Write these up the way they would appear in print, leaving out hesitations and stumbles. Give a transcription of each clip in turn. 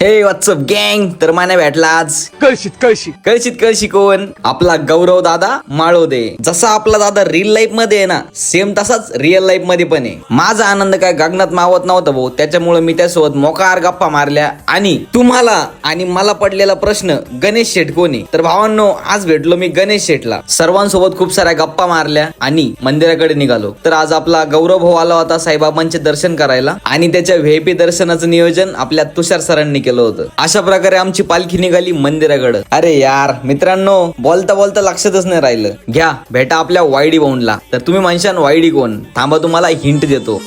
हे व्हॉट्सअप गँग, तर माने भेटला आज कळशीत कोण? आपला गौरव दादा माळोदे. जसा आपला दादा रिअल लाईफ मध्ये आहे ना, सेम तसाच रिअल लाईफ मध्ये पण आहे. माझा आनंद काय गगनात मावत नव्हता भाऊ, त्याच्यामुळे मी त्यासोबत मोकार गप्पा मारल्या. आणि तुम्हाला आणि मला पडलेला प्रश्न, गणेश शेठ कोणी? तर भावांनो, आज भेटलो मी गणेश शेठला. सर्वांसोबत खूप साऱ्या गप्पा मारल्या आणि मंदिराकडे निघालो. तर आज आपला गौरव भाऊ आला होता साईबाबांचे दर्शन करायला आणि त्याच्या व्हीआयपी दर्शनाचं नियोजन आपल्या तुषार सरांनी केलं होतं. अशा प्रकारे आमची पालखी निघाली मंदिराकडे. अरे यार मित्रांनो, बोलता बोलता लक्षातच नाही राहिलं. घ्या भेटा आपल्या वायडी भाऊंला. तर तुम्ही म्हणशान वायडी कोण? थांबा, तुम्हाला हिंट देतो.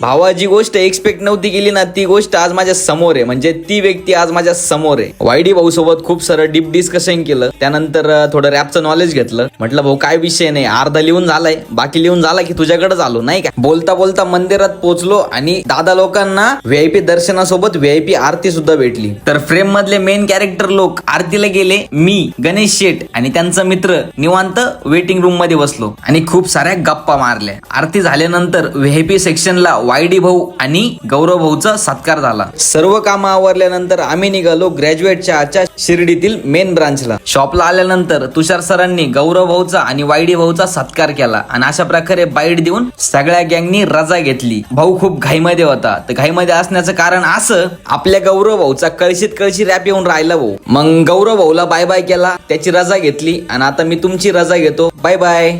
भावा, जी गोष्ट एक्सपेक्ट नव्हती केली ना, ती गोष्ट आज माझ्या समोर आहे. म्हणजे ती व्यक्ती आज माझ्या समोर आहे. वायडी भाऊ सोबत खूप सारं डीप डिस्कशन केलं. त्यानंतर थोडं रॅपचं नॉलेज घेतलं. म्हटलं भाऊ काय विषय नाही, अर्धा लिहून झालाय, बाकी लिहून झाला की तुझ्याकडेच आलो नाही का. बोलता बोलता मंदिरात पोहोचलो आणि दादा लोकांना व्हीआयपी दर्शनासोबत व्हीआयपी आरती सुद्धा भेटली. तर फ्रेम मधले मेन कॅरेक्टर लोक आरतीला गेले. मी, गणेश शेठ आणि त्यांचा मित्र निवांत वेटिंग रूम मध्ये बसलो आणि खूप साऱ्या गप्पा मारल्या. आरती झाल्यानंतर व्हीआयपी सेक्शनला वायडी भाऊ आणि गौरव भाऊचा सत्कार झाला. सर्व कामं आवरल्यानंतर आम्ही निघालो ग्रॅज्युएटच्या आजच्या शिर्डीतील मेन ब्रांचला. शॉपला आल्यानंतर तुषार सरांनी गौरव भाऊचा आणि वायडी भाऊचा सत्कार केला आणि अशा प्रकारे बाईट देऊन सगळ्या गँगनी रजा घेतली. भाऊ खूप घाईमध्ये होता. तर घाईमध्ये असण्याचं कारण असं, आपल्या गौरव भाऊचा कळशी रॅप येऊन राहिला भाऊ. मग गौरव भाऊला बाय बाय केला, त्याची रजा घेतली आणि आता मी तुमची रजा घेतो. Bye bye.